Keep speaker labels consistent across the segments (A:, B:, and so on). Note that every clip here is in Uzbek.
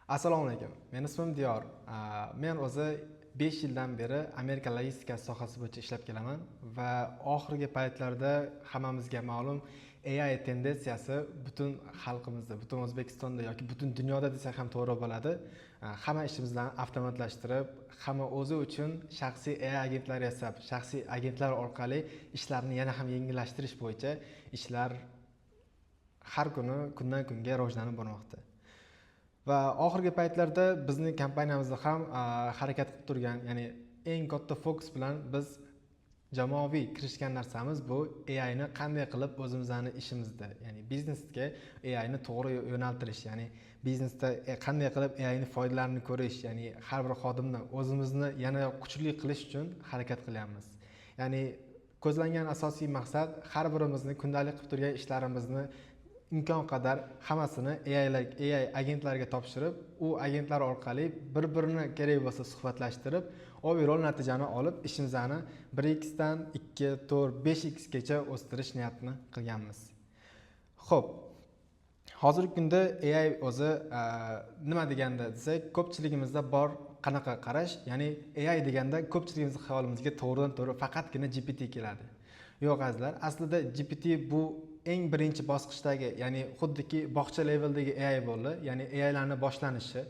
A: Assalomu alaykum. Mening ismim Diyor. Men o'zi 5 yildan beri Amerika logistika sohasi bo'yicha ishlab kelaman va oxirgi paytlarda hammamizga ma'lum AI tendensiyasi butun xalqimizda, butun O'zbekistonda yoki butun dunyoda desak ham to'g'ri bo'ladi. Hamma ishimizni avtomatlashtirib, hamma o'zi uchun shaxsiy AI agentlar yasab, shaxsiy agentlar orqali ishlarni yana ham yengillashtirish bo'yicha ishlar har kuni kundan kunga rivojlanib bormoqda. Va oxirgi paytlarda bizning kompaniyamizda ham harakat qilib turgan, ya'ni eng katta fokus bilan biz jamoaviy kirishgan narsamiz bu AI ni qanday qilib o'zimizning ishimizda, ya'ni biznesga AI ni to'g'ri yo'naltirish, ya'ni biznesda qanday qilib AI ni foydalarini ko'rish, ya'ni har bir xodimni o'zimizni yana kuchli qilish uchun harakat qilyapmiz. Ya'ni ko'zlangan asosiy maqsad har birimizni kundalik qilib turgan ishlarimizni imkon qadar hammasini AI agentlarga topshirib, u agentlar orqali bir-birini kerak bo'lsa suhbatlashtirib, overall natijani olib, ishimizni 1x dan 2, 4, 5x gacha o'stirish niyatini qilganmiz. Xo'p, hozirgi kunda AI o'zi nima deganda desak, ko'pchiligimizda bor qanaqa qarash, ya'ni AI deganda ko'pchiligimiz xayolimizga to'g'ridan-to'g'ri faqatgina GPT keladi. Yo'q azizlar, aslida GPT bu eng birinchi bosqichdagi, ya'ni xuddiki bog'cha leveldagi AI bo'ldi, ya'ni AI larning boshlanishi.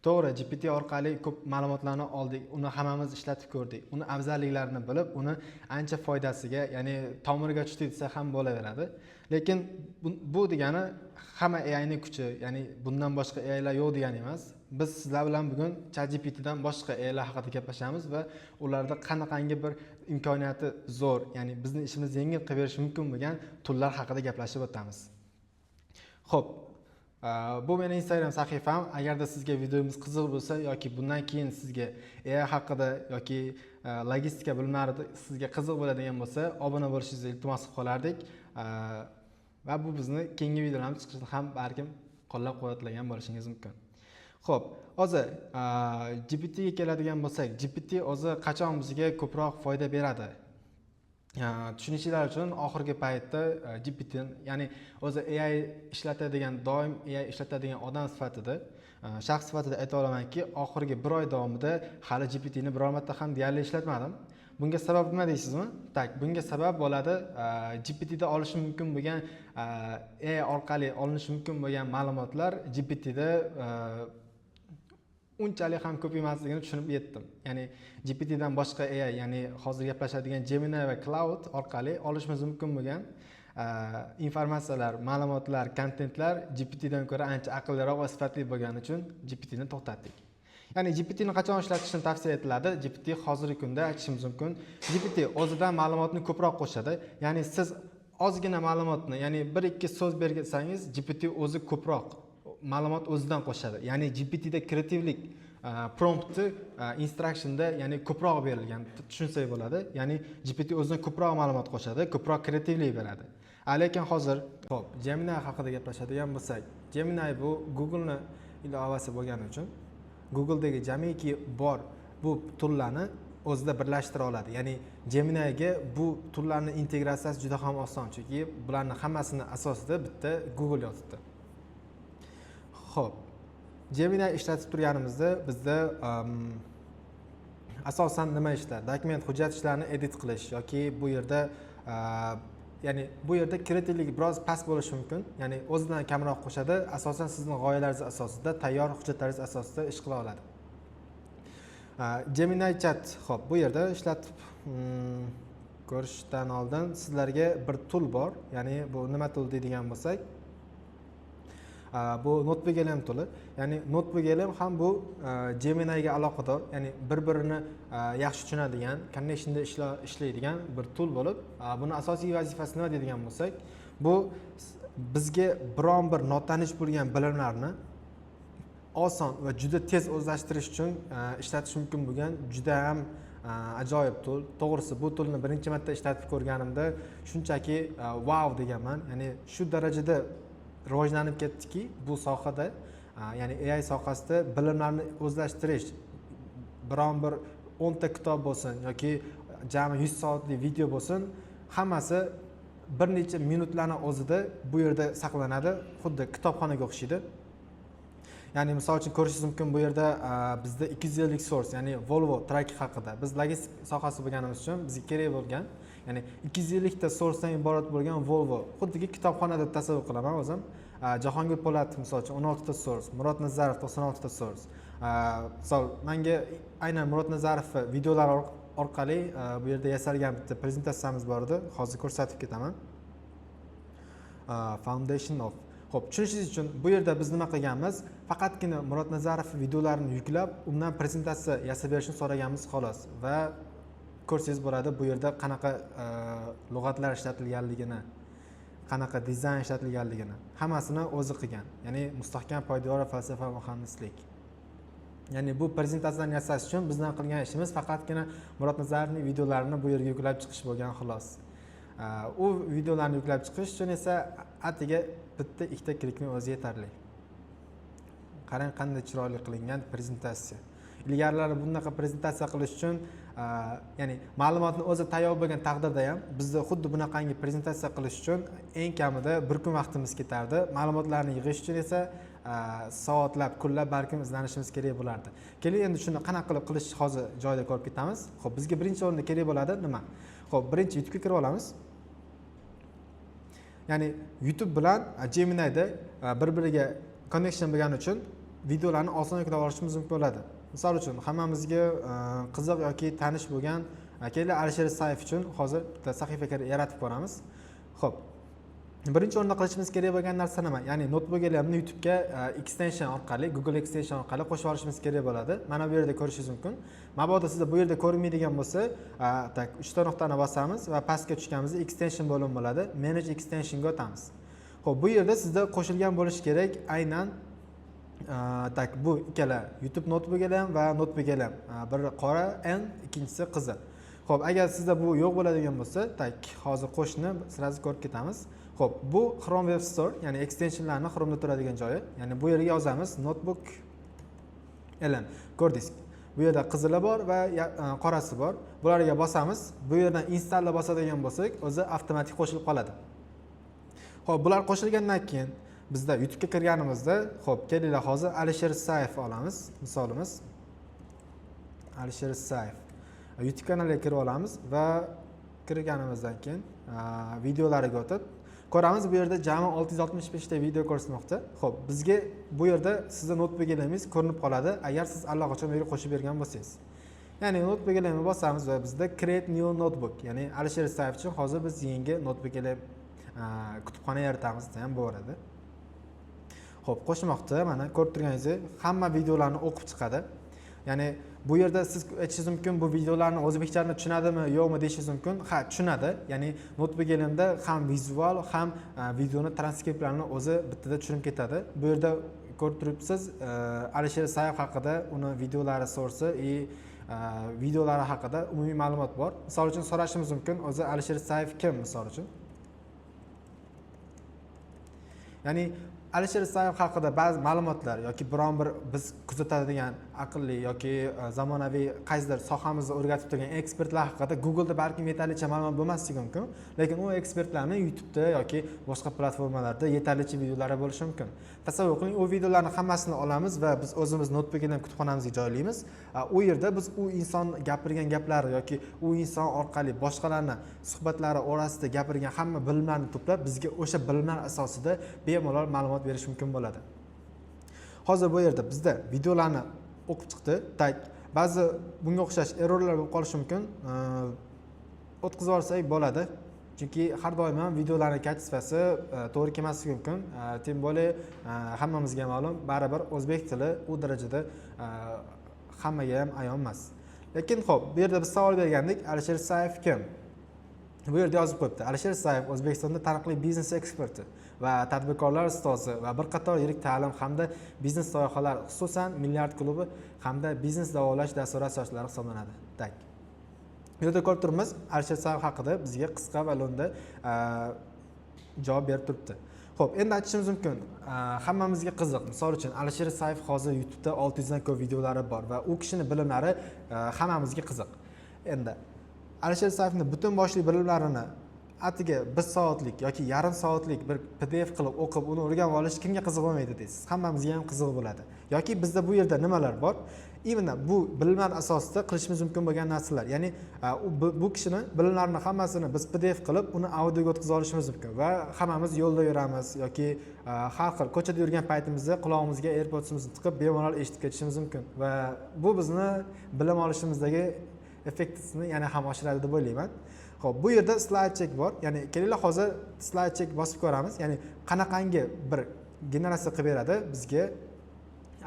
A: To'g'ri, GPT orqali ko'p ma'lumotlarni oldik, uni hammamiz ishlatib ko'rdik. Uni afzalliklarini bilib, uni ancha foydasiga, ya'ni tomiriga tushdi desa ham bo'laveradi. Lekin bu degani hamma AI ning kuchi, ya'ni bundan boshqa AI lar yo'q degani emas. Biz sizlar bilan bugun ChatGPT dan boshqa AI lar haqida gaplashamiz va ularda qanaqangi bir imkoniyati zo'r, ya'ni bizning ishimizni yengil qilib berishi mumkin bo'lgan toollar haqida gaplashib o'tamiz. Xo'p, bu mening Instagram sahifam. Agarda sizga videomiz qiziq bo'lsa yoki bundan keyin sizga AI haqida yoki logistika bilimlari sizga qiziq bo'ladigan bo'lsa, obuna bo'lishingizni iltimos qilib qolardik. Va bu bizni keyingi videolarimiz chiqishida ham balkim qo'llab-quvvatlagan bo'lishingiz mumkin. Xo'p, hozir GPT ga keladigan bo'lsak, GPT o'zi qachon bizga ko'proq foyda beradi? Tushunishinglar uchun oxirgi paytda GPT, ya'ni o'zi AI ishlatadigan, doim AI ishlatadigan odam sifatida, shaxs sifatida ayta olamanki, oxirgi 1 oy davomida hali GPT ni biror marta ham deyarli ishlatmadim. Bunga sabab nima deysizmi? Tak, bunga sabab bo'ladi GPT da olish mumkin bo'lgan, AI orqali olinishi mumkin bo'lgan ma'lumotlar GPT da unchalik ham ko'p emasligini tushunib yetdim. Ya'ni GPT dan boshqa AI, ya'ni hozir gaplashadigan Gemini va Cloud orqali olishimiz mumkin bo'lgan informatsiyalar, ma'lumotlar, kontentlar GPT dan ko'ra ancha aqlliroq va sifatli bo'lgani uchun GPT ni to'xtatdik. Ya'ni GPT ni qachon ishlatishni tavsiya etiladi? GPT hozirgi kunda aytishimiz mumkin, GPT o'zidan ma'lumotni ko'proq qo'shadi. Ya'ni siz ozgina ma'lumotni, ya'ni 1-2 so'z bersangiz, GPT o'zi ko'proq ma'lumot o'zidan qo'shadi. Ya'ni GPT da kreativlik prompti instructionda, ya'ni ko'proq berilgan, tushunsak bo'ladi. Ya'ni GPT o'zidan ko'proq ma'lumot qo'shadi, ko'proq kreativlik beradi. Lekin hozir xo'p, Gemini haqida gaplashadigan bo'lsak, Gemini bu Google ning ilovasi bo'lgani uchun Google'dagi jamiki bor bu toollarni o'zida birlashtira oladi. Ya'ni Gemini ga bu toollarning integratsiyasi juda ham oson, chunki bularning hammasini asosida bitta Google yotibdi. Xo'p, Gemini ishlatib turganimizda bizda asosan nima ishlar? Dokument, hujjat ishlarini edit qilish yoki bu yerda ya'ni bu yerda kreativlik biroz past bo'lishi mumkin. Ya'ni o'zidan kamroq qo'shadi. Asosan sizning g'oyalaringiz asosida, tayyor hujjatlaringiz asosida ish qila oladi. Gemini Chat, xo'p, bu yerda ishlatib ko'rishdan oldin sizlarga bir tool bor. Ya'ni bu nima tool deydigan bo'lsak, bu NotepLM tooli. Ya'ni NotepLM ham bu Gemini ga aloqador, ya'ni bir-birini yaxshi tushunadigan, connectionda ishlaydigan bir tool bo'lib, buni asosiy vazifasi nima deydigan bo'lsak, bu bizga biron bir notanish bo'lgan bilimlarni oson va juda tez o'zlashtirish uchun ishlatish mumkin bo'lgan juda ham ajoyib tool. To'g'risi bu toolni birinchi marta ishlatib ko'rganimda shunchaki wow deganman. Ya'ni shu darajada rivojlanib ketdiki bu sohada, ya'ni AI sohasida bilimlarni o'zlashtirish, biron bir 10 ta kitob bo'lsin yoki jami 100 soatlik video bo'lsin, hammasi bir necha minutlarning o'zida bu yerda saqlanadi, xuddi kitobxonaga o'xshaydi. Ya'ni misol uchun ko'rishingiz mumkin bu yerda bizda 250 source, ya'ni Volvo traki haqida. Biz logistik sohasi bo'lganimiz uchun bizga kerak bo'lgan, ya'ni 250 ta sourcedan iborat bo'lgan Volvo, xuddiki kitobxona deb tasavvur qilaman o'zim. Jahongir Po'latov misol uchun 16 ta source, Murod Nazarov 96 ta source. Misol menga aynan Murod Nazarov videolari orqali bu yerda yasalgan bitta prezentatsiyamiz bor edi. Hozir ko'rsatib ketaman. Foundation of. Xo'p, tushunishingiz uchun bu yerda biz nima qilganmiz? Faqatgina Murod Nazarov videolarini yuklab, undan prezentatsiya yasab berishni so'raganmiz xolos va ko'rsangiz bo'ladi bu yerda qanaqa lug'atlar ishlatilganligini, qanaqa dizayn ishlatilganligini hammasini o'zi qilgan. Ya'ni mustahkam poydevor falsafa muhandislik. Ya'ni bu prezentatsiyani yasash uchun bizdan qilgan ishimiz faqatgina Murod Nazarovning videolarini bu yerga yuklab chiqish bo'lgan xolos. U videolarni yuklab chiqish uchun esa atiga bitta ikkita klikning o'zi yetarli. Qarang qanday chiroyli qilingan prezentatsiya. Ilgarilari bunaqa prezentatsiya qilish uchun, ya'ni ma'lumotni o'zi tayyor bo'lgan taqdirda ham bizda xuddi bunaqangi prezentatsiya qilish uchun eng kamida bir kun vaqtimiz ketardi. Ma'lumotlarni yig'ish uchun esa soatlab, kunlab balkim izlanishimiz kerak bo'lardi. Keling endi shuni qanaqa qilib qilish hozir joyida ko'rib ketamiz. Xo'p, bizga birinchi o'rinda kerak bo'ladi nima? Xo'p, birinchi YouTube'ga kirib olamiz. Ya'ni YouTube bilan Gemini'da bir-biriga connection bo'lgani uchun videolarni oson yuklab olishimiz mumkin bo'ladi. Misol uchun hammamizga qiziq yoki tanish bo'lgan keling Alisher Isayev uchun hozir bitta sahifa yaratib ko'ramiz. Xo'p. Birinchi o'rinda qilishimiz kerak bo'lgan narsa nima? Ya'ni notebooklarni YouTube'ga extension orqali, Google extension orqali qo'shib olishimiz kerak bo'ladi. Mana bu yerda ko'rishingiz mumkin. Mabodo sizda bu yerda ko'rinmaydigan bo'lsa, tak 3 ta nuqtani bosamiz va pastga tushganimizda extension bo'lim bo'ladi. Manage extensionga o'tamiz. Xo'p, bu yerda sizda qo'shilgan bo'lishi kerak aynan tak bu ikkala YouTube notebooklar ham va notebooklar ham. Biri qora N, ikkinchisi qizil. Xo'p, agar sizda bu yo'q bo'ladigan bo'lsa, tak hozir qo'shni sirasi ko'rib ketamiz. Xo'p, bu Chrome Web Store, ya'ni extensionlarni Chrome'da turadigan joyi. Ya'ni bu yerga yozamiz notebook LM. Ko'rdingiz. Bu yerda qizili bor va qorasi bor. Bularga bosamiz. Bu yerdan install'a bosadigan bo'lsak, o'zi avtomatik qo'shilib qoladi. Xo'p, bular qo'shilgandan keyin bizda YouTube'ga kirganimizda, xo'p, kelinglar hozir Alisher Isayev olamiz, misolimiz. Alisher Isayev. YouTube kanaliga kirib olamiz va kirganimizdan keyin videolariga o'tib ko'ramiz, bu yerda jami 665 ta video ko'rsatmoqda. Xo'p, bizga bu yerda sizning notebook'ingiz ko'rinib qoladi agar siz allaqachon bu yerga qo'shib bergan bo'lsangiz. Ya'ni notebook'ni bosamiz va bizda create new notebook, ya'ni Alisher Isayev uchun hozir biz yangi notebook'lar kutubxona yaratamiz ham bo'ladi. Xo'p, qo'shmoqda, mana ko'rib turganingizdek, hamma videolarni o'qib chiqadi. Ya'ni bu yerda siz aytishingiz mumkin, bu videolarni o'zbekchani tushunadimi, yo'qmi deyishingiz mumkin. Ha, tushunadi. Ya'ni notebook'imda ham vizual, ham videoni transkriptlarini o'zi bittada tushunib ketadi. Bu yerda ko'rib turibsiz, Alisher Isayev haqida, uni videolari source videolari haqida umumiy ma'lumot bor. Misol uchun so'rashimiz mumkin, o'zi Alisher Isayev kim, misol uchun. Ya'ni Alisher Isayev haqida ba'zi ma'lumotlar yoki biron bir biz kuzatadigan aqlli yoki zamonaviy qaysidir sohamizda o'rgatib turgan ekspertlar haqida Google'da balkim yetarlicha ma'lumot bo'lmasligi mumkin, lekin u ekspertlarning YouTube'da yoki boshqa platformalarda yetarlicha videolari bo'lishi mumkin. Tasavvur qiling, u videolarni hammasini olamiz va biz o'zimiz notebook'dan kutubxonamizga joylaymiz. U yerda biz u inson gapirgan gaplari yoki u inson orqali boshqalarning suhbatlari orasida gapirgan hamma bilimlarni to'plab bizga o'sha bilimlar asosida bemalol ma'lumot berish mumkin bo'ladi. Hozir bu yerda bizda videolarni o'qib chiqdi. Tak, ba'zi bunga o'xshash errorlar bo'lib qolishi mumkin. O'tkazib olsak bo'ladi. Chunki har doim ham videolarning kачествоsi to'g'ri kelmasligi mumkin. Tem более hammamizga ma'lum, baribir o'zbek tili u darajada hammaga ham ayon emas. Lekin xo'p, bu yerda biz savol bergandik, Alisher Isayev kim? Bu yerda yozib qo'yibdi. Alisher Isayev O'zbekistonda taniqli biznes eksperti va tadbirkorlar ustozi va bir qator yirik ta'lim hamda biznes loyihalari, xususan Milliard klubi hamda biznes davolash dasturi asoschilari hisoblanadi. Tak. Bu yerda ko'rib turibmiz, Alisher Isayev haqida bizga qisqa va lo'nda javob berib turibdi. Xo'p, endi aytishimiz mumkin, hammamizga qiziq. Misol uchun Alisher Isayev hozir YouTube'da 600 dan ko'p videolari bor va u kishining bilimlari hammamizga qiziq. Endi Alisher Isayevning butun boshli bilimlarini atiga 1 soatlik yoki yarim soatlik bir PDF qilib o'qib uni o'rganib olish kimga qiziq bo'lmaydi deysiz. Hammamizga ham qiziq bo'ladi. Yoki bizda bu yerda nimalar bor? Imенно bu bilimlar asosida qilishimiz mumkin bo'lgan narsalar. Ya'ni bu kishini bilimlarini hammasini biz PDF qilib uni audioga o'tkazib olishimiz mumkin va hammamiz yo'lda yuramiz yoki har xil ko'chada yurgan paytimizda qulog'imizga AirPods'imizni tiqib bemalol eshitib ketishimiz mumkin va bu bizni bilim olishimizdagi effektivni yana ham oshiradi deb o'ylayman. Xo'p, bu yerda slide check bor. Ya'ni kelinglar hozir slide check bosib ko'ramiz. Ya'ni qanaqangi bir generatsiya qilib beradi bizga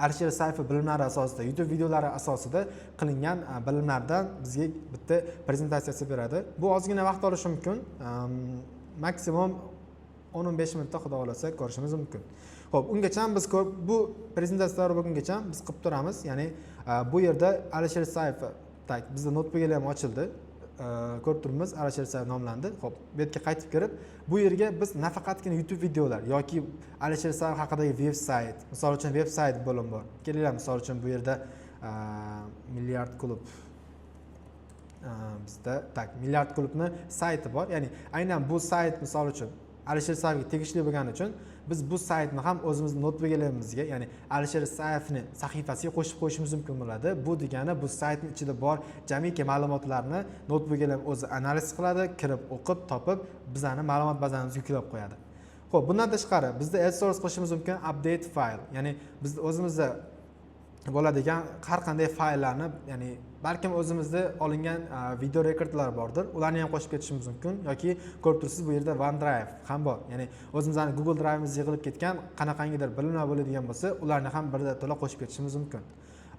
A: Alisher Saifov bilimlari asosida, YouTube videolari asosida qilingan bilimlardan bizga bitta prezentatsiyasi beradi. Bu ozgina vaqt olishi mumkin. Maksimum 10-15 minutda xudo xolasa ko'rishimiz mumkin. Xo'p, ungacha biz bu prezentatsiyalar bo'lgungacha biz qilib turamiz. Ya'ni bu yerda Alisher Saifov bizda notebooklar ham ochildi. Ko'rib turibmiz, Alisher Saifov nomlandi. Xo'p, bu yerga qaytib kirib, bu yerga biz nafaqatgina YouTube videolar yoki Alisher Saifov haqidagi veb-sayt, misol uchun veb-sayt bo'lim bor. Kelinglar, misol uchun bu yerda Milliard klub bizda Milliard klubni sayti bor. Ya'ni aynan bu sayt misol uchun Alisher Saifovga tegishli bo'lgani uchun biz bu saytni ham o'zimizning notebookimizga, ya'ni Alisher Saifovning sahifasiga qo'shib qo'yishimiz mumkin bo'ladi. Bu degani bu saytning ichida bor jamiki ma'lumotlarni notebookimiz o'zi analiz qiladi, kirib o'qib, topib, bizani ma'lumot bazamizga yuklab qo'yadi. Xo'p, bundan tashqari bizda add source qilishimiz mumkin update file. Ya'ni biz o'zimizda bo'ladigan har qanday fayllarni, ya'ni balkim o'zimizda olingan video rekordlar bordir, ularni ham qo'shib ketishimiz mumkin yoki ko'rib turibsiz bu yerda OneDrive ham bor. Ya'ni o'zimizning Google Drive'imizga yig'ilib ketgan qanaqangidir bilimlar bo'ladigan bo'lsa, ularni ham birda to'la qo'shib ketishimiz mumkin.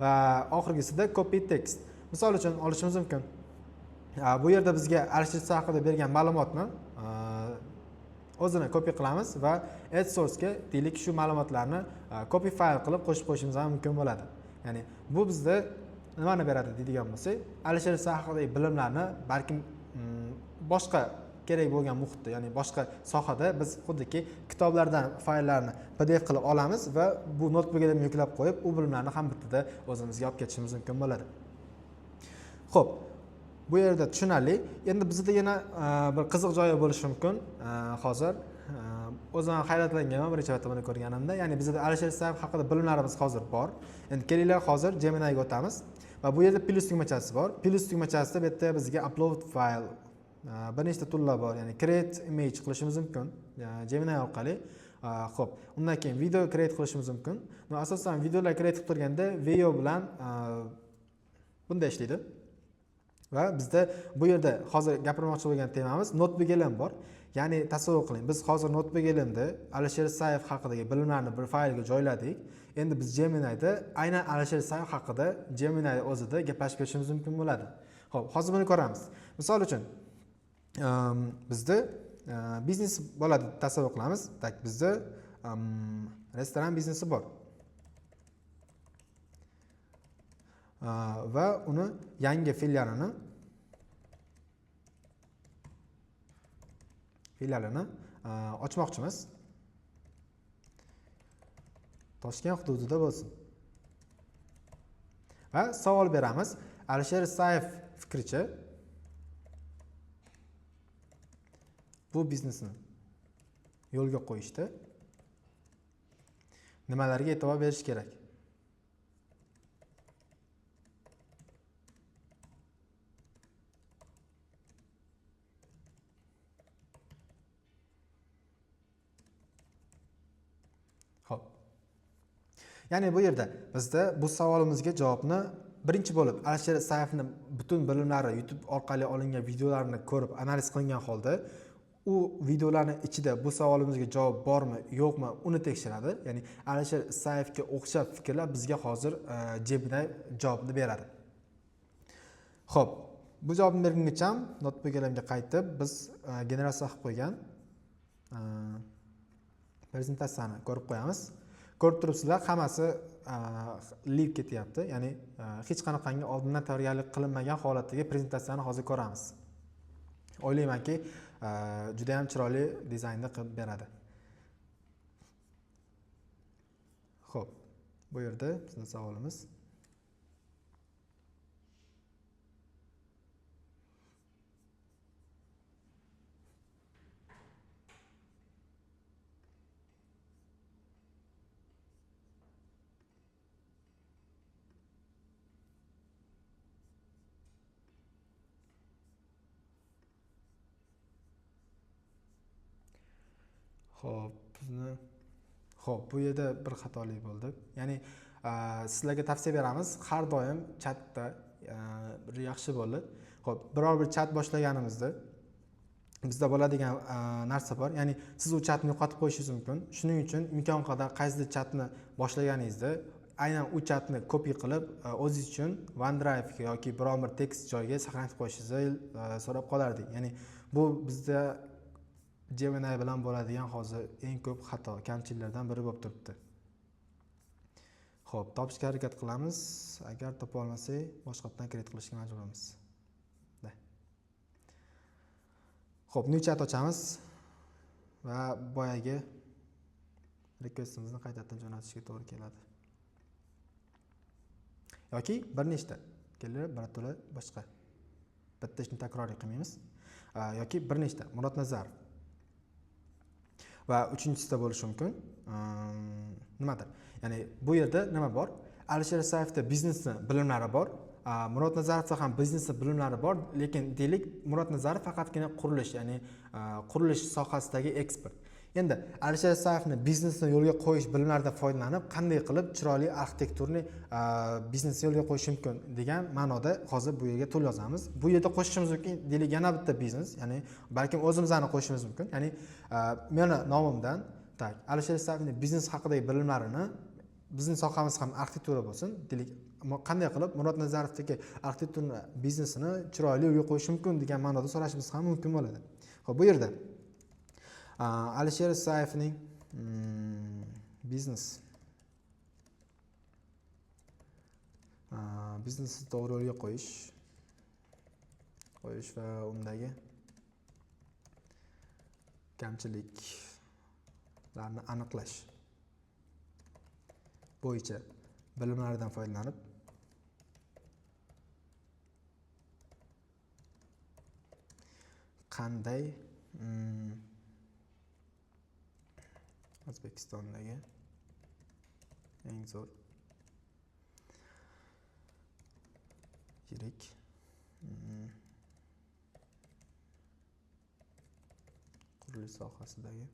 A: Va oxirgisida copy text. Misol uchun olishimiz mumkin. Bu yerda bizga Alisher Saifov haqida bergan ma'lumotni o'zini copy qilamiz va add source'ga deylik shu ma'lumotlarni copy file qilib qo'shib qo'yishimiz ham mumkin bo'ladi. Ya'ni bu bizda nimani beradi deydigan bo'lsak, Alisher Saifov haqidagi bilimlarni balkim boshqa kerak bo'lgan muhitda, ya'ni boshqa sohada biz xuddiki kitoblardan fayllarni PDF qilib olamiz va bu notebookga yuklab qo'yib, u bilimlarni ham bittada o'zimizga olib ketishimiz mumkin bo'ladi. Xo'p, bu yerda tushunarli. Endi bizda yana bir qiziq joyi bo'lishi mumkin. Hozir o'zim ham hayratlanganman birinchi marta buni ko'rganimda. Ya'ni bizda Alisher Saifov haqida bilimlarimiz hozir bor. Endi kelinglar hozir Gemini'ga o'tamiz va bu yerda plus tugmachasi bor. Plus tugmachasida bu yerda bizga upload file bir nechta toollar bor. Ya'ni create image qilishimiz mumkin Gemini orqali. Xo'p, undan keyin video create qilishimiz mumkin. Asosan videolar create qilib turganda video bilan bunday ishlaydi. Va bizda bu yerda hozir gapirmoqchi bo'lgan temamiz notebook elim bor. Ya'ni tasavvur qiling, biz hozir notebook elimda Alisher Saifov haqidagi bilimlarni bir faylga joyladik. Endi biz Gemini'da aynan Alisher Saifov haqida Gemini o'zida gaplashib ketishimiz mumkin bo'ladi. Xo'p, hozir buni ko'ramiz. Misol uchun bizda biznes bo'ladi tasavvur qilamiz. Bizda restoran biznesi bor. Va uni yangi filialini ochmoqchimiz. Toshkent hududida bo'lsin. Va savol beramiz. Alisher Saifov fikricha bu biznesni yo'lga qo'yishda nimalarga e'tibor berish kerak? Xo'p. Ya'ni bu yerda bizda bu savolimizga javobni birinchi bo'lib Alisher Saifovning butun bilimlari YouTube orqali olingan videolarini ko'rib analiz qilingan holda u videolarning ichida bu savolimizga javob bormi, yo'qmi, uni tekshiradi. Ya'ni Alisher Saifovga o'xshab fikrlar bizga hozir Gemini javobni beradi. Xo'p, bu javobni berguncha notebookimga qaytib biz generatsiya qilib qo'ygan prezentatsiyani ko'rib qo'yamiz. Ko'rib turibsizlar, hammasi live ketyapti. Ya'ni hech qanaqangi oldindan tayyorgarlik qilinmagan holatdagi prezentatsiyani hozir ko'ramiz. O'ylaymanki, juda ham chiroyli dizaynda qilib beradi. Xo'p, bu yerda bizning savolimiz. Xo'p, bu yerda bir xatolik bo'ldi. Ya'ni sizlarga tavsiya beramiz, har doim chatda bir yaxshi bo'ldi. Xo'p, biror bir chat boshlaganimizda bizda bo'ladigan narsa bor. Ya'ni siz u chatni yo'qotib qo'yishingiz mumkin. Shuning uchun imkon qadar qaysidir chatni boshlaganingizda aynan u chatni copy qilib o'zingiz uchun OneDrive yoki biror bir tekst joyga saqlanib qo'yishingizni so'rab qolardik. Ya'ni bu bizda Gemini bilan bo'ladigan hozir eng ko'p xato, kamchiliklardan biri bo'lib turibdi. Xo'p, topishga harakat qilamiz. Agar topa olmasak, boshqatdan create qilishga majburmiz. Xo'p, new chat ochamiz va boyagi requestimizni qaytadan jo'natishga to'g'ri keladi. Yoki bir nechta kelib, birato'la boshqa. Bitta ishni takroriy qilmaymiz. Yoki bir nechta Murod Nazarov. Va uchinchisida bo'lishi mumkin. Nimadir? Ya'ni bu yerda nima bor? Alisher Isayevda biznesni bilimlari bor. Murod Nazarovda ham biznesni bilimlari bor, lekin deylik Murod Nazarov faqatgina qurilish, ya'ni qurilish sohasidagi ekspert. Endi Alisher Isayevni biznesni yo'lga qo'yish bilimlaridan foydalanib, qanday qilib chiroyli arxitekturni biznesni yo'lga qo'yish mumkin degan ma'noda hozir bu yerga to'l yozamiz. Bu yerda qo'shishimiz mumkin, deylik yana bitta biznes, ya'ni balkim o'zimizni qo'shishimiz mumkin. Ya'ni meni nomimdan Alisher Isayevning biznes haqidagi bilimlarini, bizning sohamiz ham arxitektura bo'lsin, deylik qanday qilib Murod Nazarovdagi arxitektura biznesini chiroyli yo'lga qo'yish mumkin degan ma'noda so'rashimiz ham mumkin bo'ladi. Xo'p, bu yerda Alisher Isayevning biznesni to'g'ri yo'lga qo'yish va undagi kamchiliklarni aniqlash bo'yicha bilimlaridan foydalanib qanday O'zbekistondagi eng zo'r yirik qurilish sohasidagi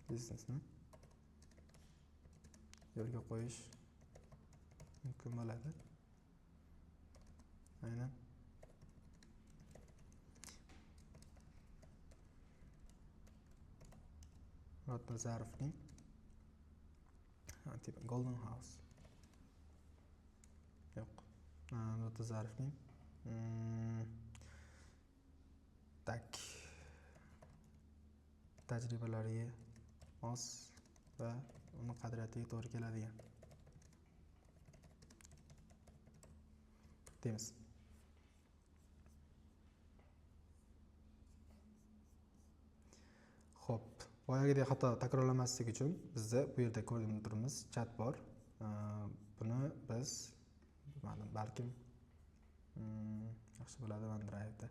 A: biznesni yo'lga qo'yish mumkin bo'ladi. Aynan Murod Nazarovning tipi Golden House. Yo'q. Murod Nazarovning tajribalariga mos va uni qadriyatiga to'g'ri keladigan deymiz. Xo'p, boyagidek xato takrorlanmasligi uchun bizda bu yerda ko'rib turibmiz chat bor. Buni biz balkim yaxshi bo'ladi OneDrive'da.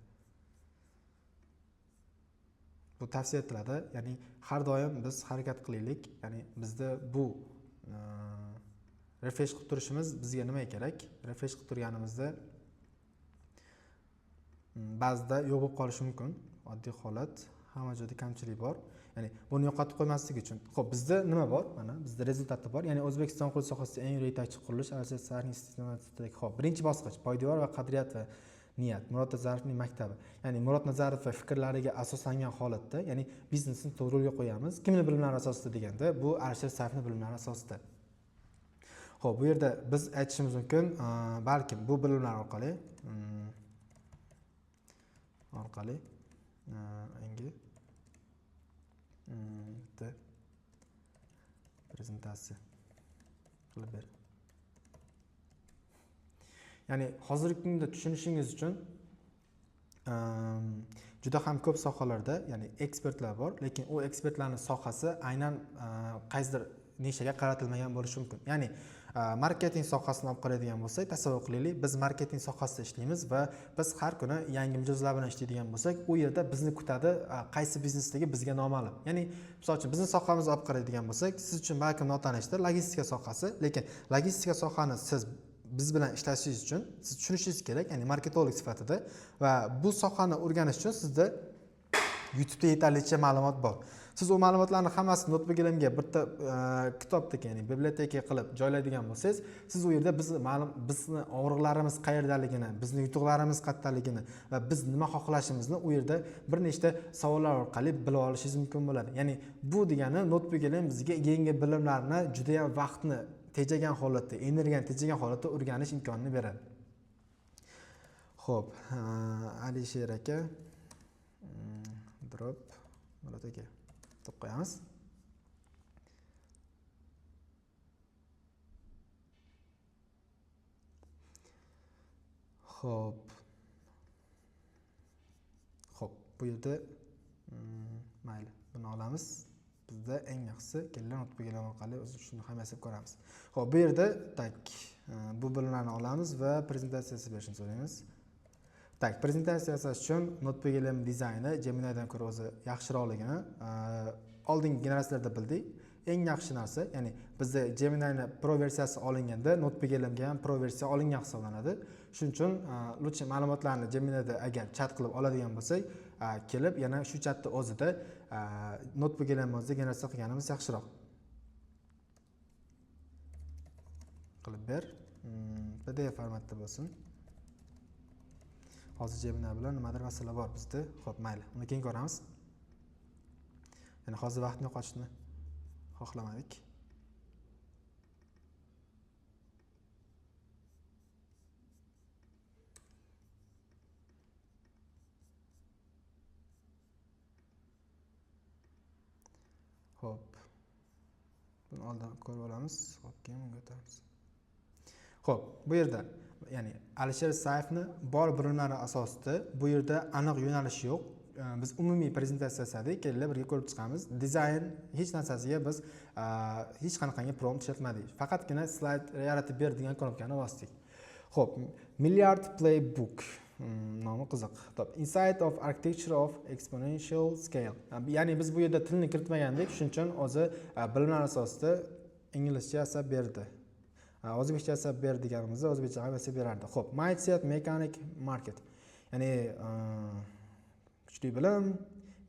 A: Bu tavsiya etiladi. Ya'ni har doim biz harakat qilaylik. Ya'ni bizda bu refresh qilib turishimiz bizga nima kerak? Refresh qilib turganimizda ba'zida yo'q bo'lib qolishi mumkin. Oddiy holat, hamma joyda kamchilik bor. Ya'ni buni yo'qotib qo'ymaslik uchun. Xo'p, bizda nima bor? Mana bizda rezultati bor. Ya'ni O'zbekiston qurilish sohasida eng yetakchi qurilish Alisher Isayevning institutidagi. Xo'p, birinchi bosqich poydevor va qadriyat va niyat. Murod Nazarovning maktabi. Ya'ni Murod Nazarov va fikrlariga asoslangan holatda, ya'ni biznesni to'g'ri yo'lga qo'yamiz. Kimning bilimlari asosida deganda, bu Alisher Isayevning bilimlari asosida. Xo'p, bu yerda biz aytishimiz mumkin, balkim bu bilimlar orqali yangi bitta prezentatsiya qilib ber. Ya'ni hozirgi kunda tushunishingiz uchun juda ham ko'p sohalarda, ya'ni ekspertlar bor, lekin u ekspertlarning sohasi aynan qaysidir nishaga qaratilmagan bo'lishi mumkin. Ya'ni marketing sohasini olib qaraydigan bo'lsak, tasavvur qilaylik, biz marketing sohasida ishlaymiz va biz har kuni yangi mijozlar bilan ishlaydigan bo'lsak, u yerda bizni kutadi qaysi biznesdagi bizga noma'lum. Ya'ni, misol uchun bizning sohamizni olib qaraydigan bo'lsak, siz uchun balki notanishdir logistika sohasi, lekin logistika sohani siz biz bilan ishlashingiz uchun siz tushunishingiz kerak, ya'ni marketolog sifatida, va bu sohani o'rganish uchun sizda YouTube'da yetarlicha ma'lumot bor. Siz o ma'lumotlarni hammasini notebookingizga bitta kitobdek, ya'ni biblioteka qilib joylaydigan bo'lsangiz, siz u yerda bizni og'riqlarimiz qayerdaligini, bizni yutuqlarimiz qayerdaligini va biz nima xohlashimizni u yerda bir nechta savollar orqali bilib olishingiz mumkin bo'ladi. Ya'ni bu degani notebooking bizga yangi bilimlarni juda ham vaqtni tejagan holatda, energiyani tejagan holatda o'rganish imkonini beradi. Xo'p, Alisher aka, drop Murat aka deb qo'yamiz. Xo'p, bu yerda mayli, buni olamiz. Bizda eng yaxshisi kelgan notebooklar orqali o'z ishini hammasiga ko'ramiz. Xo'p, bu yerda bu bilimlarni olamiz va prezentatsiyasi berishni so'raymiz. Prezentatsiya yasash uchun notebooklar dizayni Gemini'dan ko'ra o'zi yaxshiroqligini oldingi generatsiyalarda bildik. Eng yaxshi narsa, ya'ni bizda Gemini'ning Pro versiyasi olinganda notebooklarga ham Pro versiya olingan hisoblanadi. Shuning uchun lutcha ma'lumotlarni Gemini'da agar chat qilib oladigan bo'lsak, kelib yana shu chatda o'zida notebooklarimizni generatsiya qilganimiz yaxshiroq. Qilib ber. PDF formatda bo'lsin. Hozir Gemini bilan nimadir masala bor bizda. Xo'p, mayli. Uni keyin ko'ramiz. Ya'ni hozir vaqtni yo'qotishni xohlamadik. Xo'p. Buni oldin ko'rib olamiz. Xo'p, keyin bunga o'tamiz. Xo'p, bu yerda ya'ni Alisher Saifni bor bilimlari asosida bu yerda aniq yo'nalish yo'q. Biz umumiy prezentatsiya yasadik, kelinglar birga ko'rib chiqamiz. Dizayn hech narsasiga biz hech qanaqangi prompt ishlatmadik. Faqatgina slayd yaratib ber degan knopkani bosdik. Xo'p, Milliard Playbook nomi qiziq. Top Insight of Architecture of Exponential Scale. Ya'ni biz bu yerda tilni kiritmagandik, shuning uchun o'zi bilimlar asosida inglizcha yasab berdi. O'zbekcha yasab ber deganimizda o'zbekcha ham yasab berardi. Xo'p, Mindset, Mechanic, Market. Ya'ni kuchli bilim,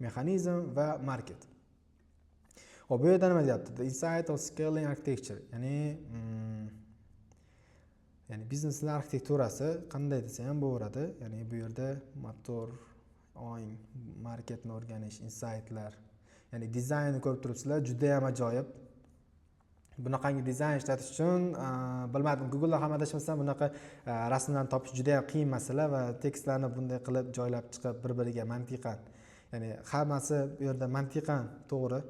A: mexanizm va market. Xo'p, bu yerda nima deyapti? The Insight of Scaling Architecture. Ya'ni biznesning arxitekturasi qanday desa ham bo'laveradi. Ya'ni bu yerda motor, o'yin, marketni o'rganish, insightlar. Ya'ni dizaynni ko'rib turibsizlar, juda ham ajoyib. Bunaqangi dizayn ishlatish uchun bilmadim, Google'da ham adashmasam bunaqa rasmlarni topish juda ham qiyin masala va tekstlarni bunday qilib joylab chiqib bir-biriga mantiqan. Ya'ni hammasi bu yerda mantiqan to'g'ri.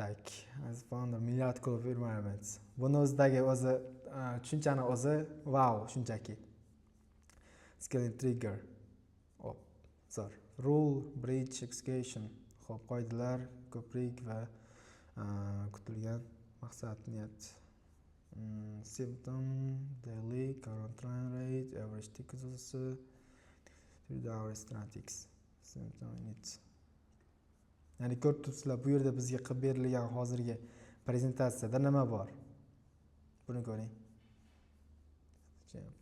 A: As found a milliard of environments. Buni o'zidagi o'zi tushunchani o'zi wow, shunchaki. Scaling trigger. Zo'r. Rule, bridge, execution. Xo'p, qoidalar, ko'prik va kutilgan maqsad, niyat. Symptom, daily, current run rate, average ticket so'zi, 3 hour statistics. Symptom init. Ya'ni ko'rib turibsizlar, bu yerda bizga qilib berilgan hozirgi prezentatsiyada nima bor? Buni ko'ring.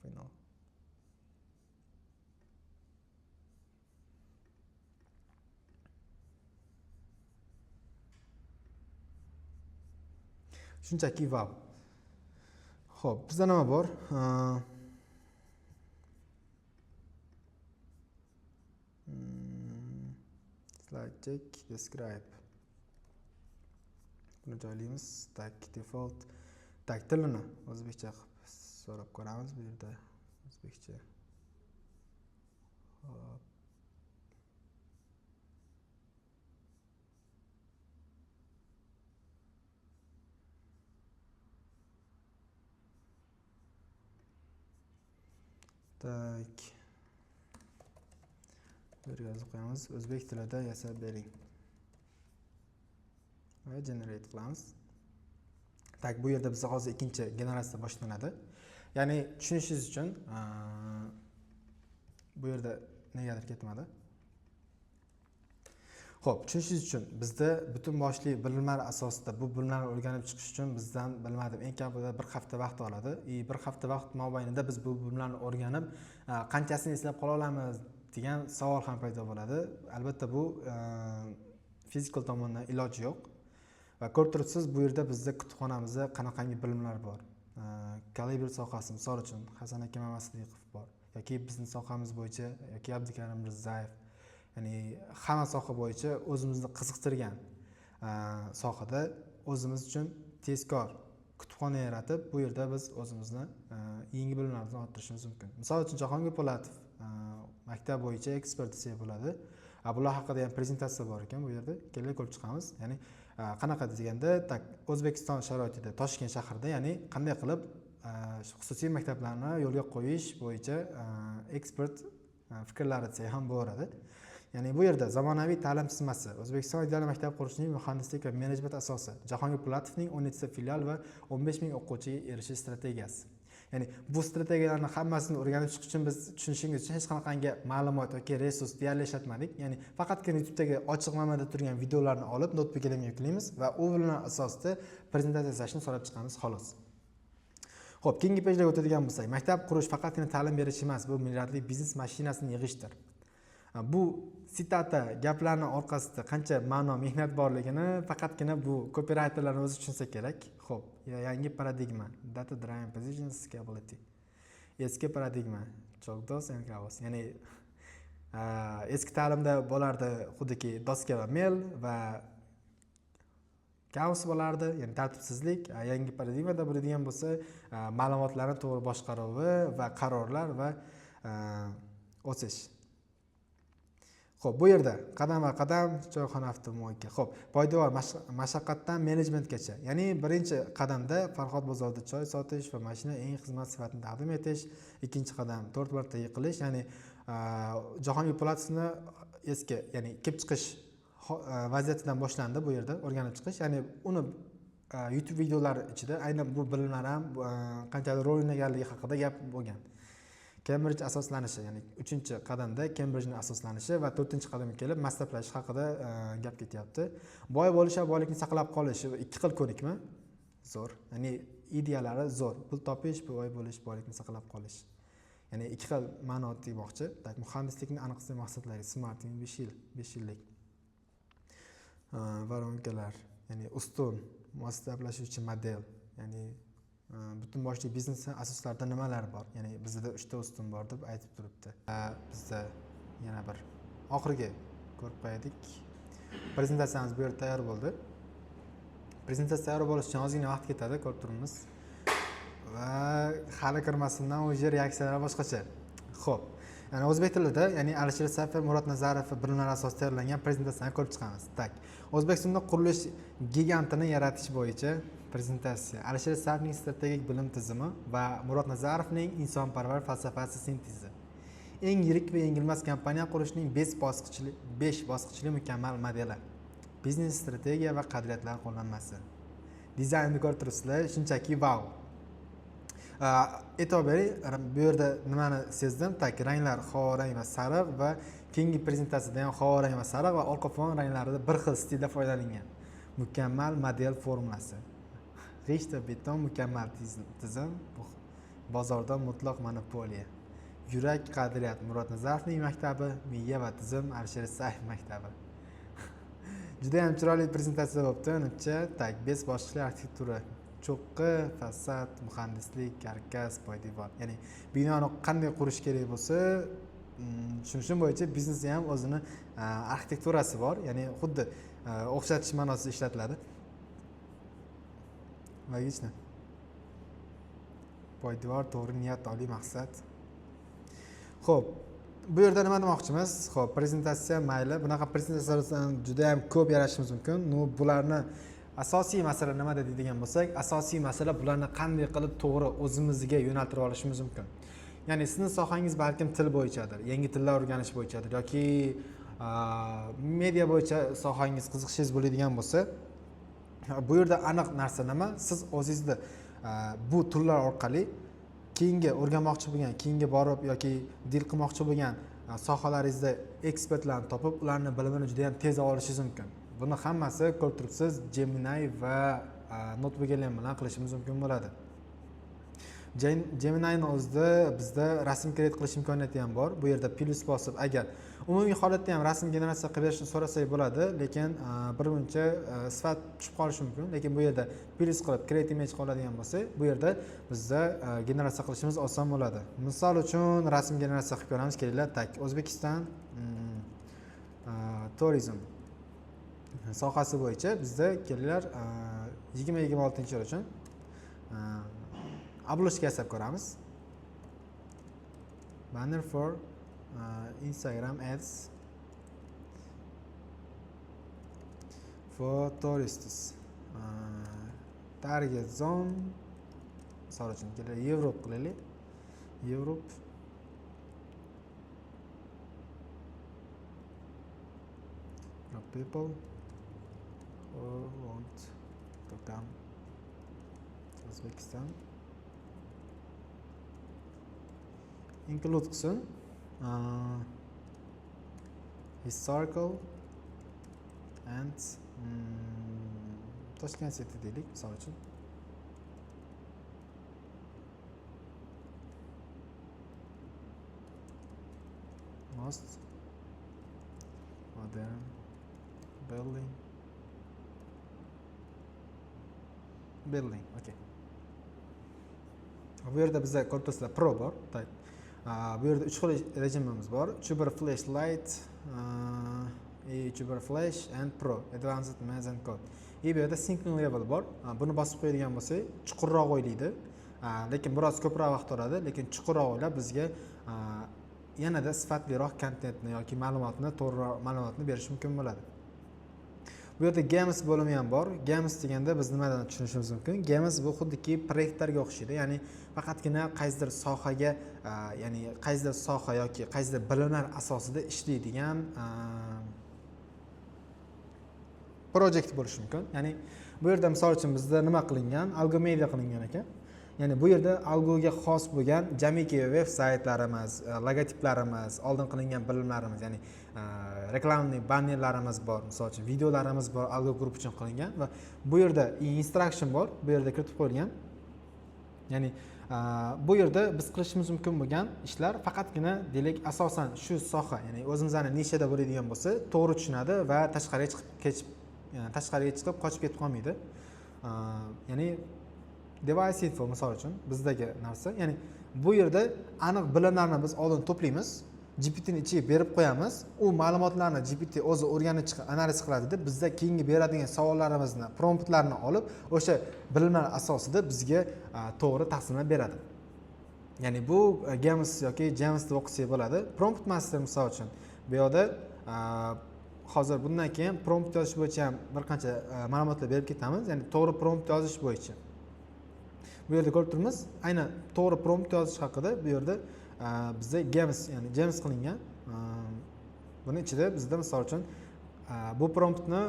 A: Final. Shunchaki wow. Xo'p, bizda nima bor? Slide check, describe. Buni joylaymiz. Default. Tilini o'zbekcha qilib so'rab ko'ramiz bu yerda. O'zbekcha. Hop. Bir yozib qo'yamiz. O'zbek tilida yasab bering. Va generate qilamiz. Bu yerda biz hozir ikkinchi generatsiya boshlanadi. Ya'ni tushunishingiz uchun bu yerda negadir ketmadi. Xo'p, tushunishingiz uchun bizda butun boshli bilimlar asosida bu bilimlarni o'rganib chiqish uchun bizdan bilmadim eng kamida bir hafta vaqt oladi. Bir hafta vaqt mobaynida biz bu bilimlarni o'rganib qanchasini eslab qola olamiz degan savol ham paydo bo'ladi. Albatta bu fizikal tomondan iloji yo'q. Va ko'rib turibsiz, bu yerda bizda kutubxonamizda qanaqangi bilimlar bor. Kalibr sohasi, misol uchun Hasan aka Mamasliqov bor yoki bizning sohamiz bo'yicha yoki Abdukarim Mirzayev, ya'ni hamma soha bo'yicha o'zimizni qiziqtirgan sohada o'zimiz uchun tezkor kutubxona yaratib, bu yerda biz o'zimizni yangi bilimlarimizni orttirishimiz mumkin. Misol uchun Jahongir Po'latov maktab bo'yicha ekspert desak bo'ladi. Bular haqida ham prezentatsiya bor ekan bu yerda. Kelib ko'rib chiqamiz. Ya'ni qanaqa deganda, O'zbekiston sharoitida Toshkent shahrida, ya'ni qanday qilib xususiy maktablarni yo'lga qo'yish bo'yicha ekspert fikrlari desak ham bo'ladi. Ya'ni bu yerda zamonaviy ta'lim tizmasi, O'zbekiston ideal maktab qurishning muhandislik va menejment asosi, Jahongir Po'latovning 17 ta filial va 15 ming o'quvchiga erishish strategiyasi. Ya'ni bu strategiyalarni hammasini o'rganib chiqish uchun biz tushunishingiz uchun hech qanaqangi ma'lumot yoki resurs deyarli ishlatmadik. Ya'ni faqatgina YouTube'dagi ochiq manbada turgan videolarni olib notebookga yuklaymiz va u bilan asosida prezentatsiya yasashni so'rab chiqamiz xolos. Xo'p, keyingi pejlarga o'tadigan bo'lsak, maktab qurish faqatgina ta'lim berish emas, bu milliardli biznes mashinasini yig'ishdir. Bu sitata gaplarni orqasida qancha ma'no, mehnat borligini faqatgina bu copywriterlarning o'zi tushunsa kerak. Xo'p, yangi paradigma, data driven position scalability. Eski paradigma, chokdos and chaos. Ya'ni eski ta'limda bo'lardi xuddi doska va mel va kaos bo'lardi, ya'ni tartibsizlik. Yangi paradigmada bo'ladigan bo'lsa, ma'lumotlarni to'g'ri boshqaruvi va qarorlar va o'sish. Xo'p, bu yerda qadam-qadam choyxona avtomobilga. Xo'p, poydevor mashaqqatdan menejmentgacha. Ya'ni birinchi qadamda Farhod bozorida choy sotish va mashina eng xizmat sifatini taqdim etish. Ikkinchi qadam 4 marta yiqilish, ya'ni Jahongir Po'latovni eski, ya'ni kelib chiqish vaziyatidan boshlandi bu yerda o'rganib chiqish. Ya'ni uni YouTube videolari ichida aynan bu bilimlar ham qanchalik rol o'ynaganligi haqida gap bo'lgan. Cambridge asoslanishi, ya'ni 3-qadamda Cambridgening asoslanishi va 4-qadamga kelib maslablashish haqida gap ketyapti. Boy bo'lish va boylikni saqlab qolish ikki xil ko'nikma. Zo'r. Ya'ni ideyalari zo'r. Pul topish, boy bo'lish, boylikni saqlab qolish. Ya'ni ikki xil ma'no demoqchi. Muhandislikning aniq maqsadlari Smart 5 yillik. Varonkalar, ya'ni ustun moslashlashuvchi model, ya'ni butun boshli biznes asoslarida nimalar bor? Ya'ni bizda 3 ta ustun bor deb aytib turibdi. Bizda yana bir oxirgi ko'rib qo'ydik. Prezentatsiyamiz bu yerda tayyor bo'ldi. Prezentatsiya tayyor bo'lish uchun ozgina vaqt ketadi, ko'rib turibmiz. Va hali kirmasimdan o'sha reaksiyalar boshqacha. Xo'p, ya'ni o'zbek tilida, ya'ni Alisher Safar, Murod Nazarov bilimlar asosida tayyorlangan prezentatsiyani ko'rib chiqamiz. O'zbekistonda qurilish gigantini yaratish bo'yicha prezentatsiya. Alisher Safarning strategik bilim tizimi va Murod Nazarovning insonparvar falsafasi sintezi. Eng yirik va yengilmas kompaniya qurishning 5 bosqichli mukammal modeli. Biznes strategiya va qadriyatlar qo'llanmasi. Dizaynni ko'rib turibsizlar, shunchaki wow. E'tibor bering, bu yerda nimani sezdim? Ranglar qorang va sariq va keyingi prezentatsiyada ham qorang va sariq va orqa fon ranglarida bir xil stilda foydalangan. Mukammal model formulasi. G'ishta beton mukammal tizim, bozorda mutlaq monopoliya. Yurak qadriyat Murod Nazarovning maktabi, miya va tizim Alisher Safarov maktabi. Juda ham chiroyli prezentatsiya bo'libdi. Menimcha, 5 bosqichli arxitektura, cho'qqi, fasad, muhandislik, karkas, poydevor. Ya'ni binoni qanday qurish kerak bo'lsa, tushunishim bo'yicha biznesda ham o'zini arxitekturasi bor. Ya'ni xuddi o'xshatish ma'nosida ishlatiladi. Logично. Poydevor, to'g'ri niyat, oliy maqsad. Xo'p, bu yerda nima demoqchimiz? Xo'p, prezentatsiya mayli, bunaqa prezentatsiyalardan juda ham ko'p yaratishimiz mumkin. Bularni asosiy masala nima deydigan bo'lsak, asosiy masala bularni qanday qilib to'g'ri o'zimizga yo'naltirib olishimiz mumkin. Ya'ni sizning sohangiz balkim til bo'yichadir, yangi tillar o'rganish bo'yichadir yoki media bo'yicha sohangiz qiziqishingiz bo'ladigan bo'lsa, bu yerda aniq narsa nima? Siz o'zingizda bu turlar orqali keyingi o'rganmoqchi bo'lgan, keyingi borib yoki dil qilmoqchi bo'lgan sohalaringizda ekspertlarni topib, ularning bilimini juda ham tez olishingiz mumkin. Buni hammasi ko'rib turibsiz, Gemini va notebook bilan qilishimiz mumkin bo'ladi. Gemini'ning o'zida bizda rasm create qilish imkoniyati ham bor. Bu yerda plus bosib, agar umumiy holatda ham rasm generatsiya qilib berishni so'rasak bo'ladi, lekin birmuncha sifat tushib qolishi mumkin. Lekin bu yerda plus qilib create image qoladigan bo'lsa, bu yerda bizda generatsiya qilishimiz oson bo'ladi. Misol uchun rasm generatsiya qilib ko'ramiz. Kelinglar, tak O'zbekiston turizm sohasi bo'yicha bizda kelinglar 2026-yil uchun obloshka yasab ko'ramiz. Banner for Instagram ads for tourists. Target zone misol uchun Yevropa qilaylik. Europe people who want to come to Uzbekistan. Include qilsin. Historical and Toshkent city deylik misol uchun. Most modern building. Okay. Bu yerda bizda ko'rib turibsizlar Pro bor. Bu yerda 3 xil rejimimiz bor. Chuber Flashlight, Chuber Flash and Pro, Advanced Math and Code. Bu yerda Syncing Level bor. Buni bosib qo'yadigan bo'lsak, chuqurroq o'ylaydi. Lekin biroz ko'proq vaqt oladi, lekin chuqurroq o'ylab bizga yanada sifatliroq kontentni yoki ma'lumotni, to'g'riroq ma'lumotni berish mumkin bo'ladi. Bu yerda Games bo'limi ham bor. Games deganda biz nimadan tushunishimiz mumkin? Games bu xuddiki proyektlarga o'xshaydi. Ya'ni faqatgina qaysidir sohaga, ya'ni qaysidir soha yoki qaysidir bilimlar asosida ishlaydigan projekt bo'lishi mumkin. Ya'ni bu yerda misol uchun bizda nima qilingan? Algomedia qilingan ekan. Ya'ni bu yerda algoga xos bo'lgan jamiki veb-saytlarimiz, logotiplarimiz, oldin qilingan bilimlarimiz, ya'ni reklamli bannerlarimiz bor, misol uchun videolarimiz bor, algo guruh uchun qilingan va bu yerda instruction bor, bu yerda kiritib qo'yilgan. Ya'ni bu yerda biz qilishimiz mumkin bo'lgan ishlar faqatgina deylik asosan shu soha, ya'ni o'zimizning nishada bo'ladigan bo'lsa, to'g'ri tushunadi va tashqariga chiqib qochib ketib qolmaydi. Ya'ni device info misol uchun bizdagi narsa, ya'ni bu yerda aniq bilimlarni biz oldin to'playmiz, GPTning ichiga berib qo'yamiz, u ma'lumotlarni GPT o'zi o'rganib chiqib analiz qiladi, bizda keyingi beradigan savollarimizni, promptlarni olib, o'sha bilimlar asosida bizga to'g'ri taqsimlab beradi. Ya'ni bu Games yoki James deb o'qisak bo'ladi. Prompt master misol uchun bu yerda hozir bundan keyin prompt yozish bo'yicha ham bir qancha ma'lumotlar berib ketamiz, ya'ni to'g'ri prompt yozish bo'yicha. Bu yerda ko'rib turibmiz, aynan to'g'ri prompt yozish haqida bu yerda bizda Games, ya'ni James qilingan. Buni ichida bizda misol uchun bu promptni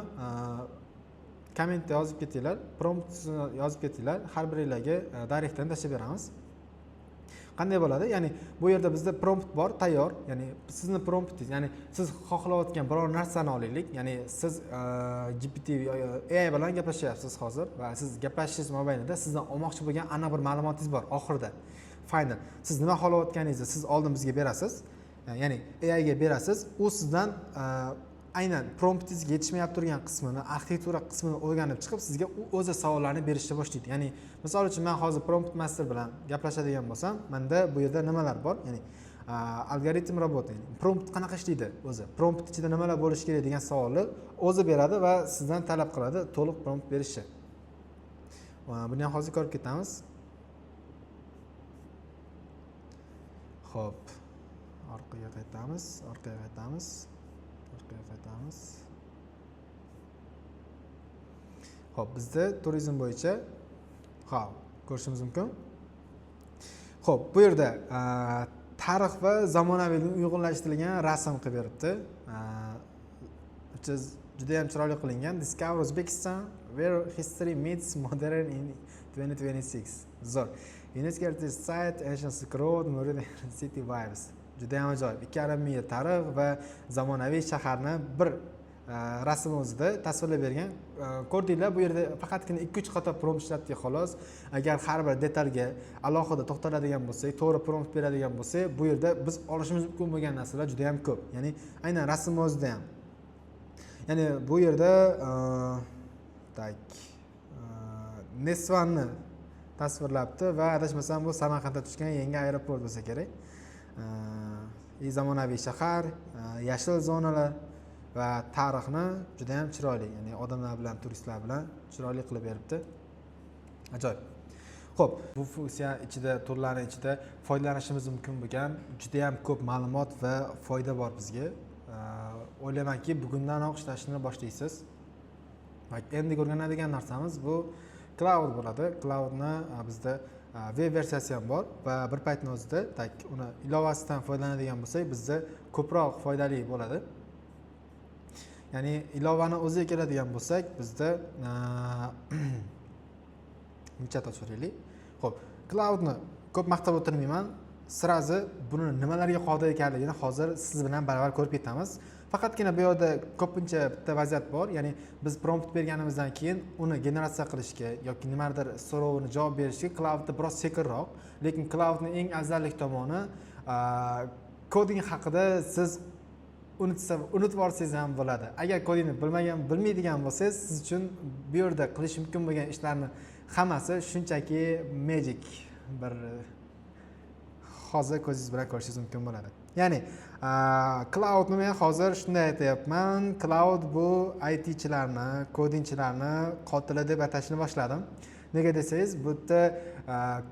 A: kommentda yozib ketinglar, promptni yozib ketinglar, har biringlarga direktdan tashlab beramiz. Qanday bo'ladi? Ya'ni bu yerda bizda prompt bor, tayyor. Ya'ni sizni promptingiz, ya'ni siz xohlayotgan biror narsani olaylik. Ya'ni siz GPT AI bilan gaplashyapsiz hozir va siz gaplashishingiz mobaynida sizdan olmoqchi bo'lgan aniq bir ma'lumotingiz bor oxirida. Final. Siz nima xohlayotganingizni siz oldin bizga berasiz. Ya'ni AI ga berasiz. U sizdan aynan promptingizga yetishmayap turgan qismini, arxitektura qismini o'rganib chiqib, sizga u o'zi savollarni berishni boshlaydi. Ya'ni misol uchun men hozir prompt master bilan gaplashadigan bo'lsam, menda bu yerda nimalar bor? Ya'ni algoritm roboti, prompt qanaqa ishlaydi o'zi? Prompt ichida nimalar bo'lishi kerak degan savolni o'zi beradi va sizdan talab qiladi to'liq prompt berishni. Buni ham hozir ko'rib ketamiz. Xo'p, orqaga qaytamiz. Xo'p, bizda turizm bo'yicha ko'rishimiz mumkin. Xo'p, bu yerda tarix va zamonaviylikni uyg'unlashtirilgan rasm qilib beribdi. Juda ham chiroyli qilingan. Discover Uzbekistan where history meets modern in 2026. Zo'r. UNESCO Heritage Site, Ancient Silk Road, Meridian City Vibes. juda ham ajoyib. 2,5 ming yil tarix va zamonaviy shaharni bir rasm o'zida tasvirlab bergan. Ko'rdinglar, bu yerda faqatgina 2-3 qator prompt ishlatdik xolos. Agar har bir detalga alohida to'xtaladigan bo'lsak, to'g'ri prompt beradigan bo'lsak, bu yerda biz olishimiz mumkin bo'lgan narsalar juda ham ko'p. Ya'ni aynan rasm o'zida ham. Ya'ni bu yerda Nesvanni tasvirlabdi va adashmasam bu Samarqandda tushgan yangi aeroport bo'lsa kerak. Zamonaviy shahar, yashil zonalar va tarixni juda ham chiroyli, ya'ni odamlar bilan, turistlar bilan chiroyli qilib beribdi. Ajoyib. Xo'p, bu funksiya ichida, turlarning ichida foydalanishimiz mumkin bo'lgan juda ham ko'p ma'lumot va foyda bor bizga. O'ylaymanki, bugundanoq ishlashni boshlaysiz. Endi o'rganadigan narsamiz bu Cloud bo'ladi. Cloudni bizda web versiyasi ham bor va bir paytning o'zida uni ilovasidan foydalanadigan bo'lsak, bizda ko'proq foydali bo'ladi. Ya'ni ilovani o'ziga keladigan bo'lsak, bizda chat ochiraylik. Xo'p, Cloudni ko'p maqtab o'tirmayman. Sirazi buni nimalarga qodir ekanligini hozir siz bilan baravar ko'rib ketamiz. Faqatgina bu yerda ko'pincha bitta vaziyat bor, ya'ni biz prompt berganimizdan keyin uni generatsiya qilishga yoki nimadir so'rovini javob berishga Cloudda biroz sekinroq, lekin Cloudning eng afzallik tomoni koding haqida siz unutib olsangiz ham bo'ladi. Agar kodingni bilmaydigan bo'lsangiz, siz uchun bu yerda qilish mumkin bo'lgan ishlarni hammasi shunchaki magic, bir hozir ko'zingiz bilan ko'rishingiz mumkin bo'ladi. Ya'ni Cloudni men hozir shunday aytayapman, Cloud bu ITchilarni, kodingchilarni qotili deb atashni boshladim. Nega desangiz, bu yerda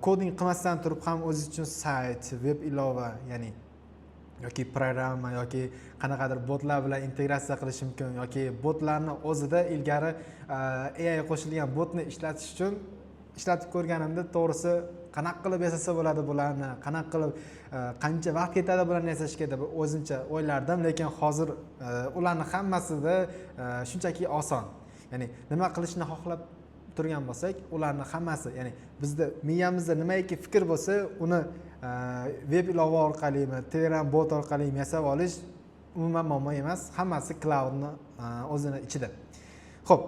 A: koding qilmasdan turib ham o'zingiz uchun sayt, web ilova, ya'ni yoki programma yoki qanaqadir botlar bilan integratsiya qilish mumkin yoki botlarni o'zida ilgari AI qo'shilgan botni ishlatish uchun ishlatib ko'rganimda, to'g'risi qanaqa qilib yasasa bo'ladi bularni, qanaqa qilib qancha vaqt ketadi bularni yasashga deb o'zimcha o'ylardim, lekin hozir ularni hammasida shunchaki oson. Ya'ni nima qilishni xohlab turgan bo'lsak, ularni hammasi, ya'ni bizda miyamizda nimaiki fikr bo'lsa, uni web ilova orqalimi, Telegram bot orqali yasab olish umuman muammo emas. Hammasi Cloudni o'zini ichida. Xo'p,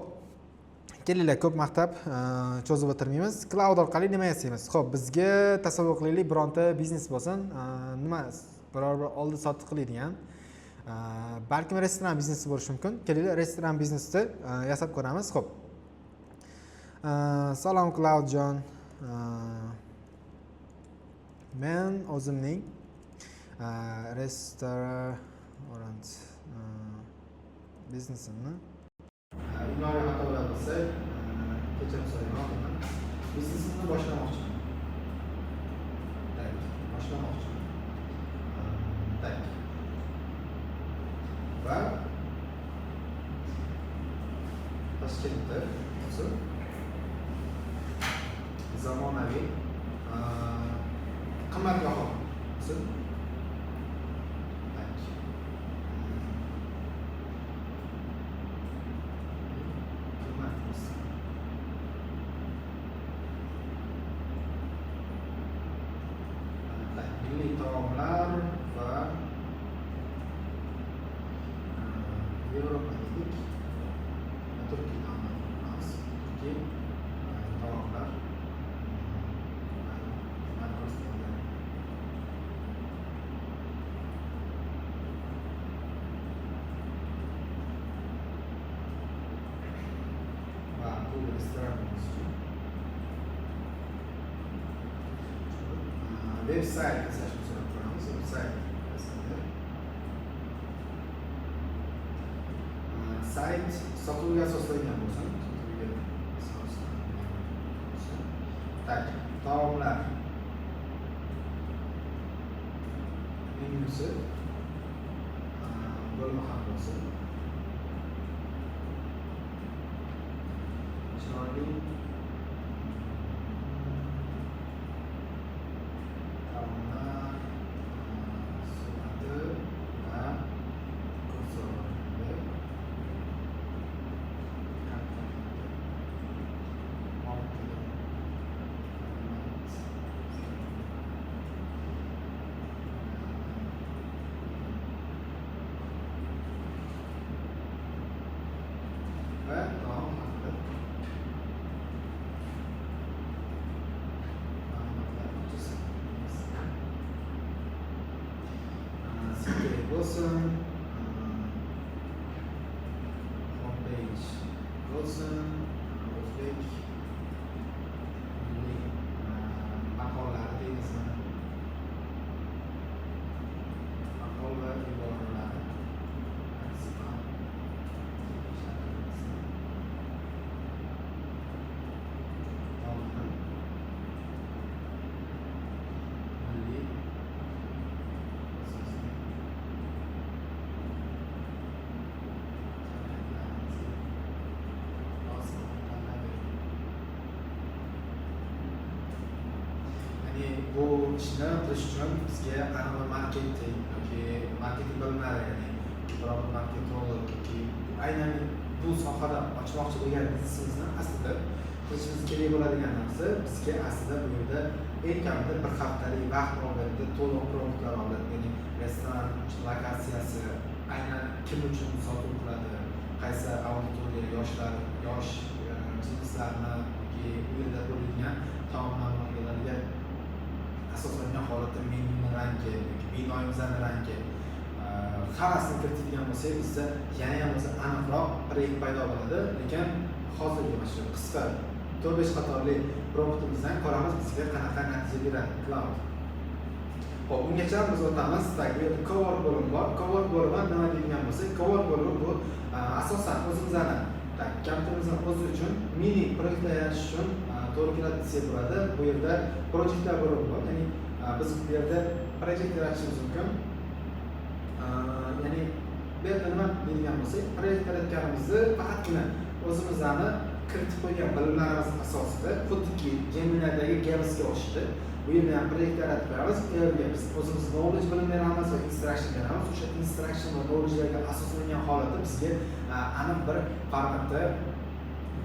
A: kelinglar, ko'p maqtab cho'zib o'tirmaymiz. Cloud orqali nima yasaymiz? Xo'p, bizga tasavvur qilaylik, bironta biznes bo'lsin, nima biror bir oldi-sotdi qiladigan, balkim restoran biznesi bo'lishi mumkin. Kelinglar, restoran biznesni yasab ko'ramiz. Xo'p. Salom Cloudjon. Men o'zimning restoran biznesimni ilmiy xatolar bo'lsa, kechirim so'rayman. Biznesimni boshlamoqchiman. Va Toshkentda zamonaviy qimmatbaho milliy taomlar va Yevropadagi Turkiy taomlar website yasashni so'rab ko'ramiz. Website sayt sotuvga asoslangan bo'lsin. Taomlar menyusi bo'lma ham bo'lsin. Chiroyli va nom haqida ma'lumotlarni chizamiz. CTA bo'lsin, homepage bo'lsin, o'zbek milliy maqollari deymizmi? Maqol va iboralar bu ishni qilish uchun bizga aniq marketing yoki marketing bo'limlari, ya'ni biror marketolog yoki aynan bu sohada ochmoqchi bo'lgan biznesimizni aslida qilishimiz kerak bo'ladigan narsa, bizga aslida bu yerda eng kamida bir haftalik vaqt mobaynida to'liq produktlar olib, ya'ni restoran lokatsiyasi, aynan kim uchun sotuv qiladi, qaysi auditoriya, yoshlar, yosh bizneslarni yoki bu yerda bo'ladigan taomlarga asoslangan holatda menyuni rangi yoki binoyimizni rangi hammasini kiritadigan bo'lsak, bizda yana ham o'zi aniqroq proyekt paydo bo'ladi. Lekin hozirgi mana shu qisqa 4-5 qatorli promptimizdan ko'ramiz bizga qanaqa natija beradi cloud. Xo'p, ungacha biz o'tamiz. Bu yerda cowork bo'limi bor. Cowork bo'limi nima deydigan bo'lsak, cowork bo'limi bu asosan o'zimizni kompyuterimizni o'zi uchun mini proyektlar yaratish uchun to'g'ri keladi desak bo'ladi. Bu yerda proyektlar bo'limi bor. Ya'ni biz bu yerda proyekt yaratishimiz mumkin. Ya'ni bu yerda nima deydigan bo'lsak, proyekt yaratganimizni faqatgina o'zimizni kiritib qo'ygan bilimlarimiz asosida, xuddiki Gemini'dagi Games'ga o'xshaydi. Bu yerda ham proyekt yaratib beramiz. Erga biz o'zimiz knowledge bilim beramiz va instruction beramiz. O'sha instruction va knowledge'larga asoslangan holatda bizga aniq bir formatda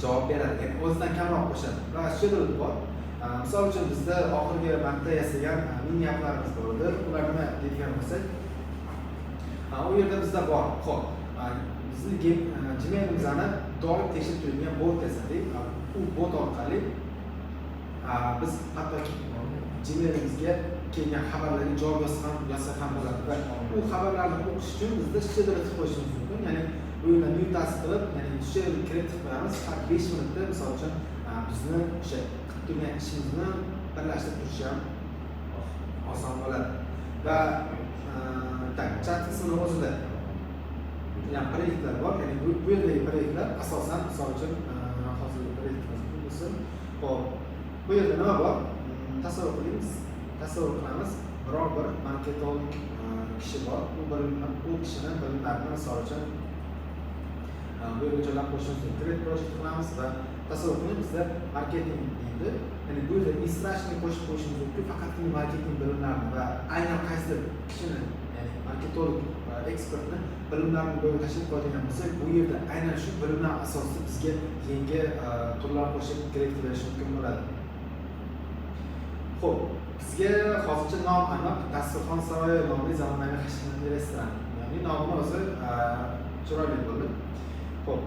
A: javob beradi. Ya'ni o'zidan kamroq qo'shadi. Va shedul bor. Misol uchun bizda oxirgi marta yasagan mini applarimiz bor edi. Ular nima deydigan bo'lsak, u yerda bizda bor. Xo'p, bizni Gmail'imizni doim tekshirib turadigan bot yasadik. U bot orqali biz hattoki Gmail'imizga kelgan xabarlarga javob yozsa ham bo'ladi va u xabarlarni o'qish uchun bizda shedul qilib qo'yishimiz mumkin. Ya'ni bu yerda new task qilib, ya'ni shedul kiritib qo'yamiz. Har 5 minutda misol uchun bizni o'sha qilib turgan ishimizni birlashtirib turish ham oson bo'ladi. Va chat qismini o'zida yani proyektlar bor. Ya'ni bu yerdagi proyektlar asosan misol uchun hozirgi proyektimiz bo'lsin. Xo'p, bu yerda nima bor? Tasavvur qilamiz. Biror bir marketolog kishi bor. U kishining bilimlarini misol uchun bu yerga joylab qo'yishimiz mumkin. Create project qilamiz va tasavvur qiling, bizda marketing deydi. Ya'ni bu yerda instruction qo'shib qo'yishimiz mumkin. Faqatgina marketing bilimlarini va aynan qaysi kishini, ya'ni marketolog va ekspertni bilimlarini bo'lib tashlab qo'yadigan bo'lsak, bu yerda aynan shu bilimlar asosida bizga yangi turlar qo'shib create qilish mumkin bo'ladi. Xo'p, bizga hozircha nom aniq Dasturxon saroyi nomli zamonaviy hashamli restoran. Ya'ni nomini o'zi chiroyli bo'ldi. Xo'p.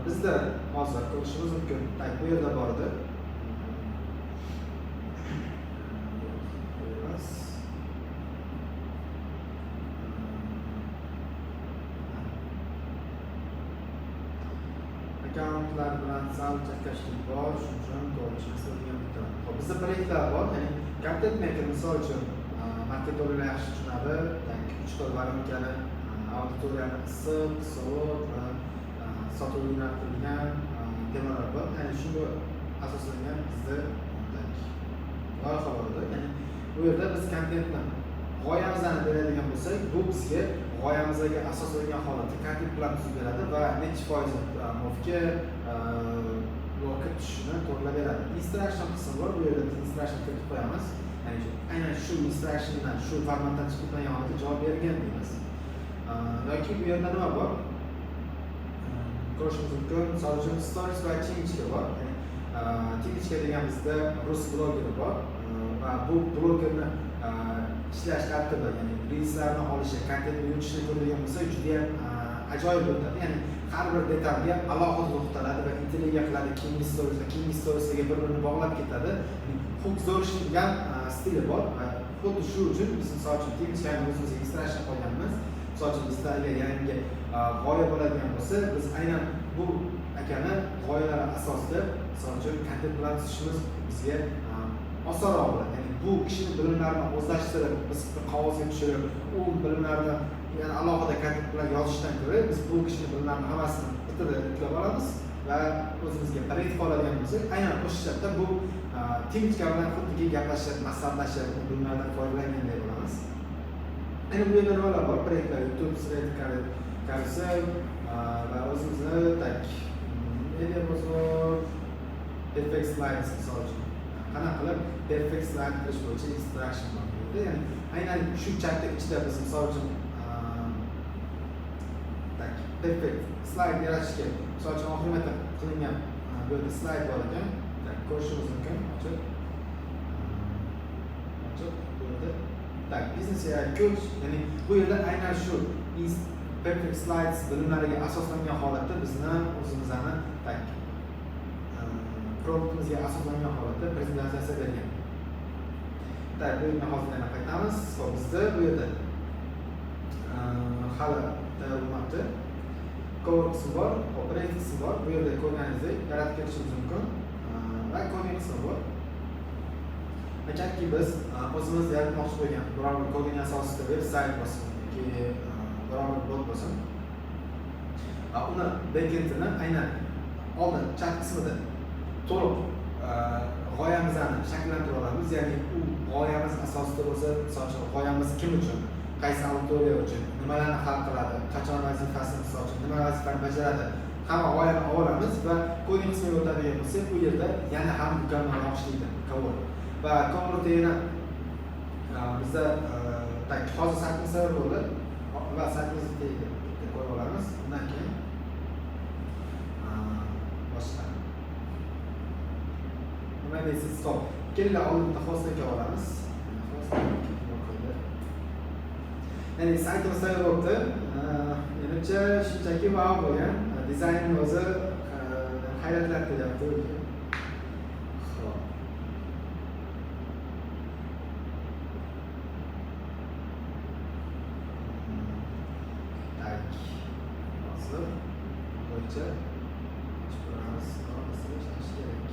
A: Bizda hozir ko'rishimiz mumkin. Bu yerda bor edi. Akkauntlar bilan sal chakashlik bor, shuning uchun to'g'ri degan bitta. Xo'p, bizda proyektlar bor. Ya'ni content maker misol uchun marketologlar yaxshi tushunadi. 3 xil variantli auditoriyani issiq, sovuq va sotuv yo'naltirilgan temalar bor. Ya'ni shunga asoslangan bizda loyiha bor edi. Ya'ni bu yerda biz kontentni g'oyamizni beradigan bo'lsak, bu bizga g'oyamizga asoslangan holatda kontent plan tuzib beradi va necha foiz mufga blokka tushishini to'g'rilab beradi. Instruction qismi bor. Bu yerda biz instruction kiritib qo'yamiz. Ya'ni aynan shu instructiondan shu formatdan chiqib turgan holatda javob bergan deymiz. Yoki bu yerda nima bor? Ko'rishimiz mumkin. Misol uchun stories va change bor. Change degan bizda rus blogeri bor va bu blogerni ishlash tartibi, ya'ni reelslarni olishi, kontentni yuritishni ko'radigan bo'lsa, juda ham ajoyib o'tadi. Ya'ni har bir detalga alohida to'xtaladi va intriga qiladi, keyingi storiesiga bir-birini bog'lab ketadi. Hook zo'rishgan stili bor. Xuddi shu uchun biz misol uchun Timescap'ni o'zimizga extraction qo'yganmiz. Misol uchun bizlarga yangi g'oya bo'ladigan bo'lsa, biz aynan bu akani g'oyalar asosida misol uchun kontent bilan tuzishimiz bizga osonroq bo'ladi. Ya'ni bu kishini bilimlarini o'zlashtirib, biz qog'ozga tushirib, u bilimlarni yana alohida kontent bilan yozishdan ko'ra, biz bu kishini bilimlarini hammasini bitada yuklab olamiz va o'zimizga qaratib oladigan bo'lsak, aynan o'sha shaklda bu Timescap bilan xuddiki gaplashib, maslahatlashib, bilimlardan foydalanganday bo'lamiz. Endi bu yerda nimalar bor? Proyektlar, YouTube, Slide, Carousel va o'zimizni media bozor, Perfect Slides misol uchun. Qanaqa qilib Perfect Slide qilish bo'yicha instruction bor. Ya'ni aynan shu chatda ichida biz misol uchun Perfect Slide yaratishga misol uchun oxirida qilingan bu yerda slide bor ekan. Ko'rishimiz mumkin. Ochib bu yerda business AI coach, ya'ni bu yerda aynan shu Perfect Slides bilimlariga asoslangan holatda bizni o'zimizni produktimizga asoslangan holatda prezentatsiya bergan. Bu yerni hozir yana qaytamiz. Bizda bu yerda hali tayyorlanmoqda. Cover qismi bor, operating qismi bor. Bu yerda ko'rganingizdek yaratib ketishimiz mumkin. Va koding qismi bor. Aytayki biz o'zimiz yaratmoqchi bo'lgan biror bir koding asosida veb-sayt bo'lsin yoki biror bir bot bo'lsin. Uni backendini aynan oldin chat qismida to'liq g'oyamizni shakllantirib olamiz. Ya'ni u g'oyamiz asosida bo'lsa, misol uchun g'oyamiz kim uchun, qaysi auditoriya uchun, nimalarni hal qiladi, qachon vazifasini misol uchun nima vazifani bajaradi, hamma g'oyani olamiz va koding qismiga o'tadigan bo'lsak, bu yerda yana ham mukammalroq ishlaydi cover. Va coverda yana bizda hozir 8 server bo'ldi va 8 deydi qo'yib olamiz. Undan keyin boshqa nima deysiz? Stop. Kelinglar oldinda hostga olamiz. Ya'ni saytimiz tayyor bo'ldi. Menimcha shunchaki wow bo'lgan. Dizaynni o'zi hayratlantiryapti. Hozir bo'yicha chiqaramiz. Ishlash kerak.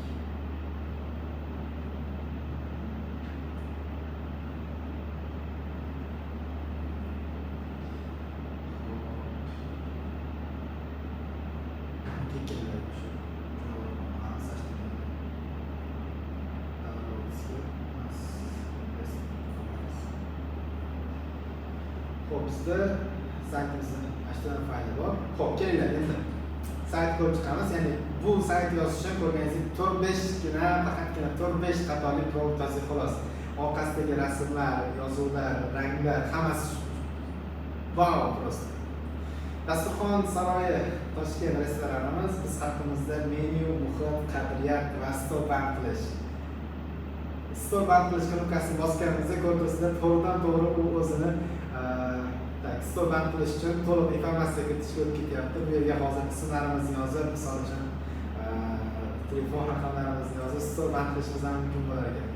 A: Bizda saytimizni HTML fayli bor. Xo'p, kelinglar endi sayt ko'rib chiqamiz. Ya'ni bu sayt yozish uchun ko'rganingizdek 4-5 qatorli prompt yozish xolos. Orqasidagi rasmlar, yozuvlar, ranglar hammasi wow просто. Dasturxon saroyi Toshkent restoranimiz biz haqimizda menyu, muhit, qadriyat va stol band qilish. Stol band qilish knopkasini bosganimizda ko'rdirsizlar, to'g'ridan-to'g'ri u o'zini stol band qilish uchun to'liq informatsiya kiritishga o'tib ketyapti. Bu yerga hozir ismlarimizni yozib, misol uchun telefon raqamlarimizni yozib, stol band qilishimiz ham mumkin bo'lar ekan.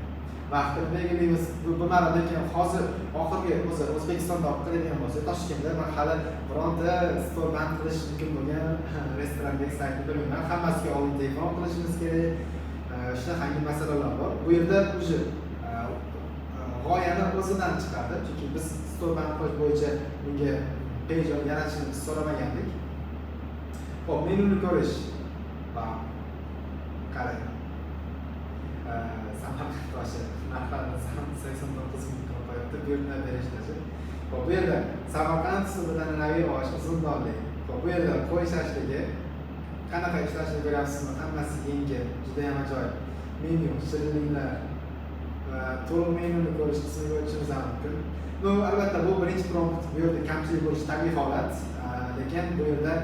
A: Vaqtni belgilaymiz. Bo'lmadi, lekin hozir oxirgi o'zi O'zbekistonda olib qiladigan bo'lsa, Toshkentda men hali bironta stol band qilish mumkin bo'lgan restorandagi saytni bilmayman. Hammasiga oldin telefon qilishimiz kerak. Shunaqangi masalalar bor. Bu yerda o'zi g'oyani o'zidan chiqardi, chunki biz stol band qilish bo'yicha bunga page yaratishni biz so'ramagandik. Xo'p, menuni ko'rish. Qarang. Samarqand toshi narxlarni 89 ming qilib qo'yibdi, buyurtma berishdi. Xo'p, bu yerda Samarqand suvida an'anaviy osh uzundorlik. Xo'p, bu yerda qo'y shashlig'i qanaqa ishlashini ko'ryapsizmi? Hammasi yengil, juda ham ajoyib. Menyu, shirinliklar va to'liq menyuni ko'rish qismiga o'tishimiz mumkin. Bu albatta bu birinchi prompt, bu yerda kamchilik bo'lishi tabiiy holat, lekin bu yerda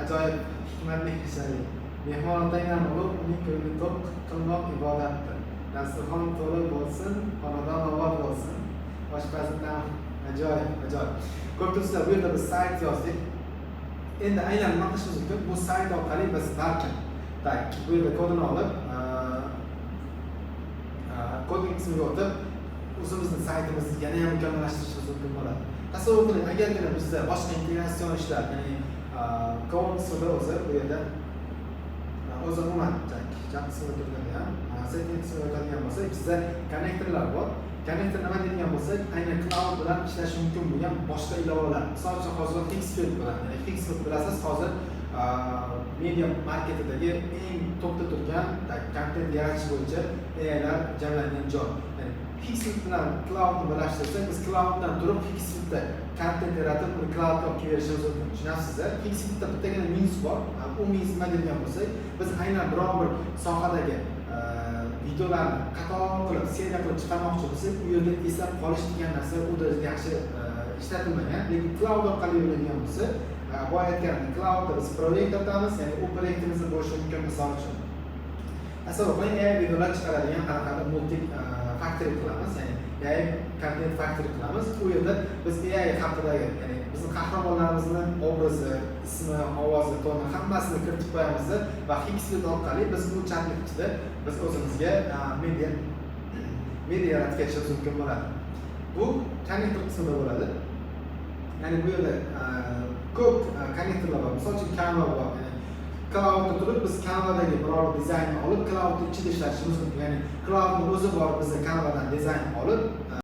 A: ajoyib hikmatli ishlaydi. Mehmon otangdan bo'lib, uning ko'nglini to'q qilmoq ibodatdir. Dasturxon to'liq bo'lsin, xonadon obod bo'lsin. Oshpazlikdan ajoyib. Ko'p turibsizlar, bu yerda biz sayt yozdik. endi aynan nima qilishimiz mumkin? Bu sayt orqali biz balkim bu yerda kodini olib, kodning qismiga o'tib, o'zimizni saytimizni yana ham mukammallashtirishimiz mumkin bo'ladi. Tasavvur qiling, agargina bizda boshqa integratsion ishlar, ya'ni kod qismida o'zi bu yerda o'zi umuman chat qismida turgan ham, setting qismida o'tadigan bo'lsak, bizda konnektorlar bor. Konnektor nima deydigan bo'lsak, aynan cloud bilan ishlash mumkin bo'lgan boshqa ilovalar. Misol uchun hozir Hexfield bilan, ya'ni Hexfield bilasiz, hozir media marketidagi eng topda turgan kontent yaratish bo'yicha AIlar jamlangan joy. Ya'ni Hexfield bilan cloudni birlashtirsak, biz clouddan turib Hexfieldda kontent yaratib, uni cloudga olib kelishimiz mumkin. Tushunasizlar? Hexfieldda bittagina minus bor. U minus nima deydigan bo'lsak, biz aynan biror bir sohadagi videolarni qator qilib, seriya qilib chiqarmoqchi bo'lsak, u yerda eslab qolish degan narsa u darajada yaxshi ishlatilmagan. Lekin cloud orqali bo'ladigan bo'lsa, bu aytganim cloudda biz proyekt atamiz, ya'ni u proyektimizni bo'lishi mumkin. Misol uchun tasavvur qiling, AI videolar chiqaradigan qanaqadir multi factory qilamiz, ya'ni AI content factory qilamiz. U yerda biz AI haqidagi, ya'ni bizning qahramonlarimizni obrazi, ismi, ovozi, toni hammasini kiritib qo'yamiz va Hexfield orqali biz bu chatlik ichida biz o'zimizga media yaratib ketishimiz mumkin bo'ladi. Bu konnektor qismida bo'ladi. Ya'ni bu yerda ko'p konnektorlar bor. Misol uchun Canva bor. Ya'ni cloudda turib biz Canva'dagi biror dizaynni olib cloudning ichida ishlatishimiz mumkin. Ya'ni cloudning o'zi bor, biz Canva'dan dizayn olib